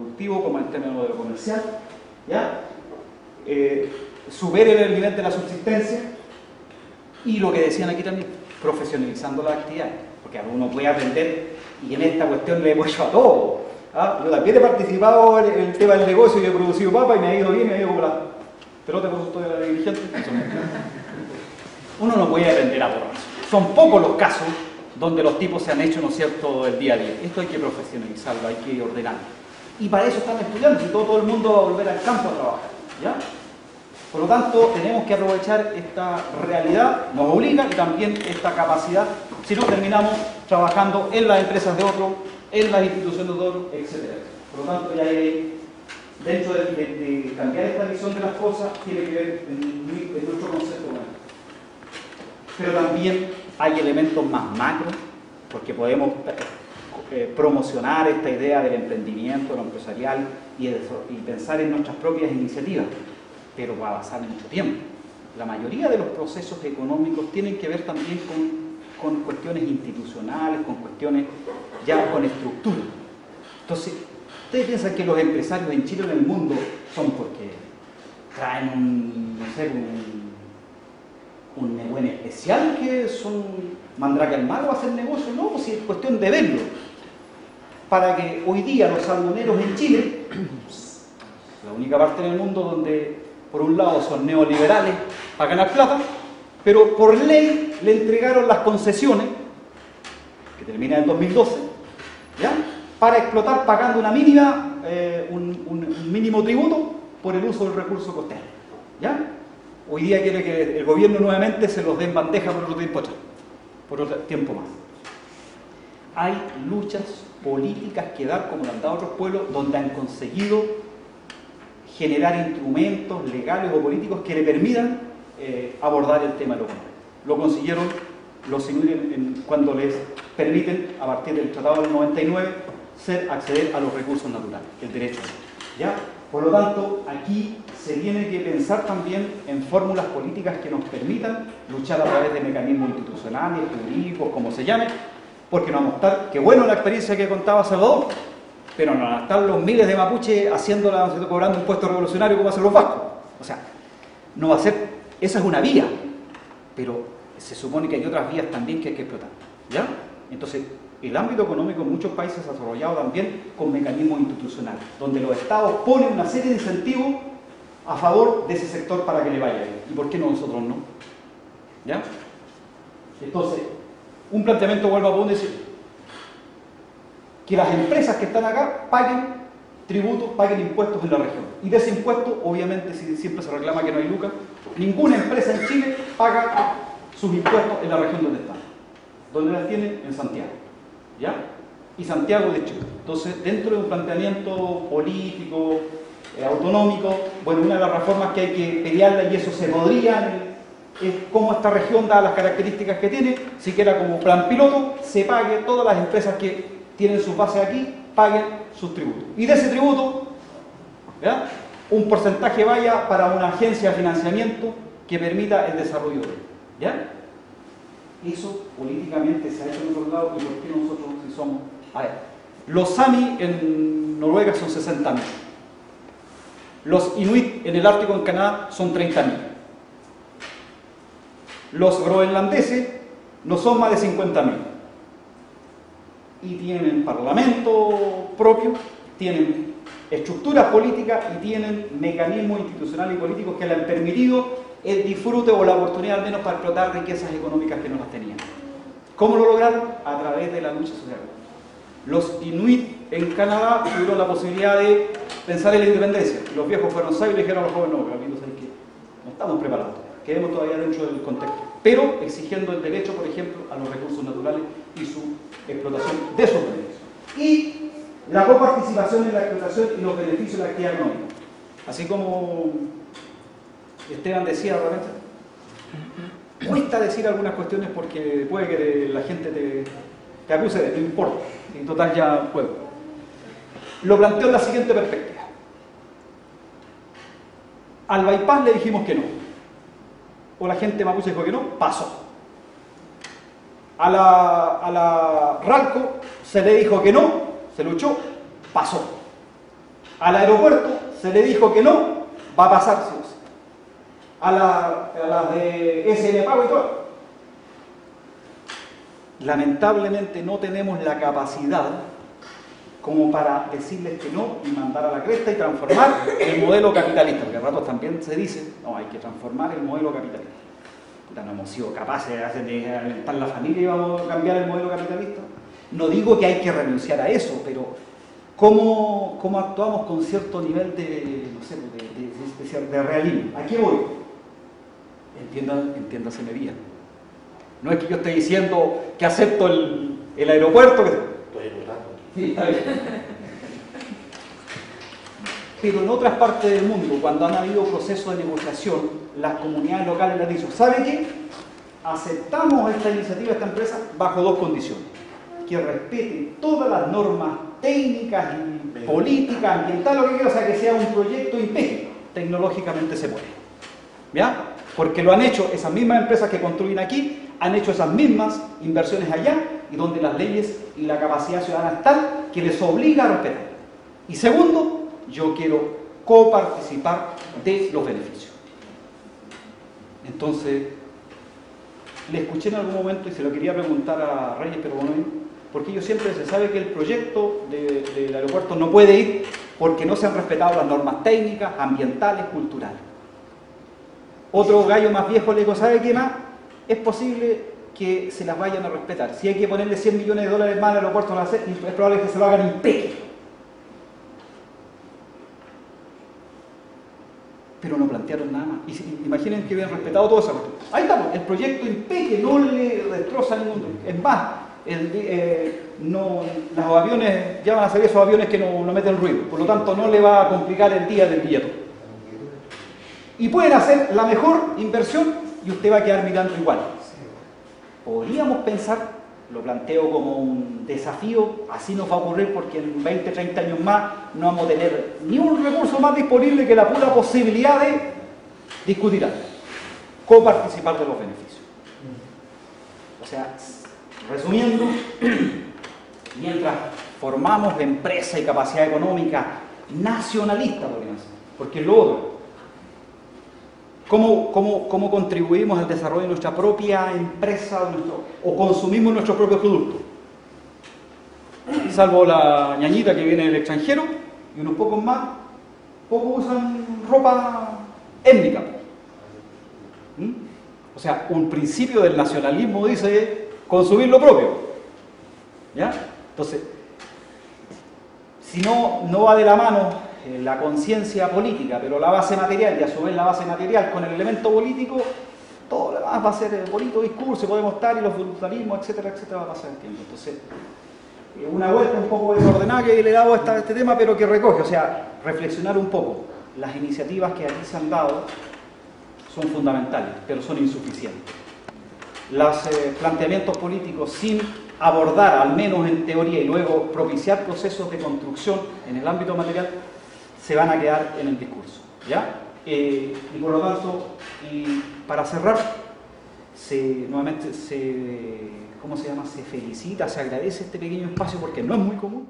productivo como en términos de lo comercial, ¿ya? Superen el nivel de la subsistencia y lo que decían aquí también, profesionalizando la actividad, porque uno puede aprender y en esta cuestión le hemos hecho a todo. ¿Ah? Yo también he participado en el tema del negocio y he producido papa y me ha ido bien, me ha ido como la pelota por supuesto de la dirigente. Uno no puede aprender a borrar. Son pocos los casos donde los tipos se han hecho, ¿no es cierto?, el día a día. Esto hay que profesionalizarlo, hay que ordenarlo. Y para eso están estudiando, si todo el mundo va a volver al campo a trabajar, ¿ya? Por lo tanto, tenemos que aprovechar esta realidad, nos obliga, y también esta capacidad, si no terminamos trabajando en las empresas de otros, en las instituciones de otros, etc. Por lo tanto, ya hay, dentro de cambiar esta visión de las cosas, tiene que ver en nuestro concepto humano. Pero también hay elementos más macro, porque podemos promocionar esta idea del emprendimiento, lo empresarial y pensar en nuestras propias iniciativas, pero va a pasar mucho tiempo. La mayoría de los procesos económicos tienen que ver también con cuestiones institucionales, con cuestiones ya con estructura. Entonces, ¿ustedes piensan que los empresarios en Chile o en el mundo son porque traen no sé, un negocio especial que son mandrake al mar o hacer negocio? No, pues es cuestión de verlo. Para que hoy día los salmoneros en Chile, la única parte en el mundo donde por un lado son neoliberales para ganar plata, pero por ley le entregaron las concesiones, que termina en 2012, ¿ya?, para explotar pagando una mínima, un mínimo tributo por el uso del recurso costero, ¿ya? Hoy día quiere que el gobierno nuevamente se los dé en bandeja por otro tiempo atrás, por otro tiempo más. Hay luchas políticas que dar, como lo han dado otros pueblos, donde han conseguido generar instrumentos legales o políticos que le permitan abordar el tema de lo económico. Lo consiguieron los inuit cuando les permiten, a partir del Tratado del 99, acceder a los recursos naturales, el derecho a ello, ¿ya? Por lo tanto, aquí se tiene que pensar también en fórmulas políticas que nos permitan luchar a través de mecanismos institucionales, jurídicos, como se llame, porque no vamos a estar, qué bueno la experiencia que contaba Salvador, pero no van a estar los miles de mapuches cobrando un impuesto revolucionario como hacen los vascos. O sea, no va a ser, esa es una vía, pero se supone que hay otras vías también que hay que explotar, ¿ya? Entonces, el ámbito económico en muchos países se ha desarrollado también con mecanismos institucionales, donde los estados ponen una serie de incentivos a favor de ese sector para que le vaya bien. ¿Y por qué no nosotros no? ¿Ya? Entonces, un planteamiento, vuelvo a poner, que las empresas que están acá paguen tributos, paguen impuestos en la región. Y de ese impuesto, obviamente, si siempre se reclama que no hay lucas, ninguna empresa en Chile paga sus impuestos en la región donde están. ¿Dónde las tienen? En Santiago, ¿ya? Y Santiago de Chile. Entonces, dentro de un planteamiento político, autonómico, bueno, una de las reformas que hay que pelearla, y eso se podría, es cómo esta región, dadas las características que tiene, siquiera como plan piloto, se pague, todas las empresas que tienen sus bases aquí, paguen sus tributos. Y de ese tributo, ¿ya?, un porcentaje vaya para una agencia de financiamiento que permita el desarrollo de él, ¿ya? Eso políticamente se ha hecho en otros lados, y por qué nosotros si somos... A ver, los Sami en Noruega son 60.000. Los Inuit en el Ártico en Canadá son 30.000. Los groenlandeses no son más de 50.000. Y tienen parlamento propio, tienen estructuras políticas y tienen mecanismos institucionales y políticos que le han permitido el disfrute o la oportunidad al menos para explotar riquezas económicas que no las tenían. ¿Cómo lo lograron? A través de la lucha social. Los Inuit en Canadá tuvieron la posibilidad de pensar en la independencia. Los viejos fueron sabios y le dijeron a los jóvenes: no, amigos, que no estamos preparados, quedemos todavía dentro del contexto, pero exigiendo el derecho, por ejemplo, a los recursos naturales y su explotación de esos beneficios. Y la coparticipación en la explotación y los beneficios de la actividad económica. Así como Esteban decía, realmente cuesta decir algunas cuestiones porque puede que la gente te acuse de, no importa, en total ya puedo. Lo planteo en la siguiente perspectiva. Al bypass le dijimos que no, o la gente mapuche dijo que no, pasó. A la Ralco se le dijo que no, se luchó, pasó. Al aeropuerto se le dijo que no, va a pasar sí o sí. A las de SN Pago y todo. Lamentablemente no tenemos la capacidad como para decirles que no y mandar a la cresta y transformar el modelo capitalista, porque a ratos también se dice, no, hay que transformar el modelo capitalista. Puta, no hemos sido capaces de alentar la familia y vamos a cambiar el modelo capitalista. No digo que hay que renunciar a eso, pero ¿cómo actuamos con cierto nivel de, no sé, de realismo? ¿A qué voy? Entiéndaseme bien. No es que yo esté diciendo que acepto el aeropuerto. Estoy anotando. Sí, está bien. Pero en otras partes del mundo, cuando han habido procesos de negociación, las comunidades locales les han dicho, ¿sabe qué? Aceptamos esta iniciativa, esta empresa, bajo dos condiciones. Que respete todas las normas técnicas y políticas, ambientales, lo que quiera, o sea, que sea un proyecto INPEC, tecnológicamente se puede. ¿Ya? Porque lo han hecho esas mismas empresas que construyen aquí, han hecho esas mismas inversiones allá, y donde las leyes y la capacidad ciudadana es tal que les obliga a respetar. Y segundo, yo quiero coparticipar de los beneficios. Entonces, le escuché en algún momento y se lo quería preguntar a Reyes, pero bueno, porque ellos siempre se sabe que el proyecto del aeropuerto no puede ir porque no se han respetado las normas técnicas, ambientales, culturales. Otro gallo más viejo le dijo, ¿sabe qué más? Es posible que se las vayan a respetar. Si hay que ponerle 100 millones de dólares más al aeropuerto, es probable que se lo hagan INPEC. Pero no plantearon nada más. Y imaginen que hubieran respetado todo eso. Ahí estamos, el proyecto INPEC que no le destroza ningún... Es más, los aviones, ya van a salir esos aviones que no meten ruido, por lo tanto no le va a complicar el día del billete. Y pueden hacer la mejor inversión y usted va a quedar mirando igual. Podríamos pensar, lo planteo como un desafío, así nos va a ocurrir porque en 20, 30 años más no vamos a tener ni un recurso más disponible que la pura posibilidad de discutir algo, coparticipar de los beneficios. O sea, resumiendo, mientras formamos empresa y capacidad económica nacionalista, porque es lo otro. ¿Cómo contribuimos al desarrollo de nuestra propia empresa o consumimos nuestros propios productos? Salvo la ñañita que viene del extranjero y unos pocos más, pocos usan ropa étnica. O sea, un principio del nacionalismo dice consumir lo propio. ¿Ya? Entonces, si no va de la mano la conciencia política, pero la base material, y a su vez la base material con el elemento político, todo lo demás va a ser bonito discurso, podemos estar, y los voluntarismos, etcétera, etcétera, va a pasar el tiempo. Entonces, una vuelta un poco desordenada que le he dado a este tema, pero que recoge, o sea, reflexionar un poco. Las iniciativas que aquí se han dado son fundamentales, pero son insuficientes. Los planteamientos políticos sin abordar, al menos en teoría, y luego propiciar procesos de construcción en el ámbito material, se van a quedar en el discurso, ¿ya? Y por lo tanto, y para cerrar, nuevamente se felicita, se agradece este pequeño espacio porque no es muy común.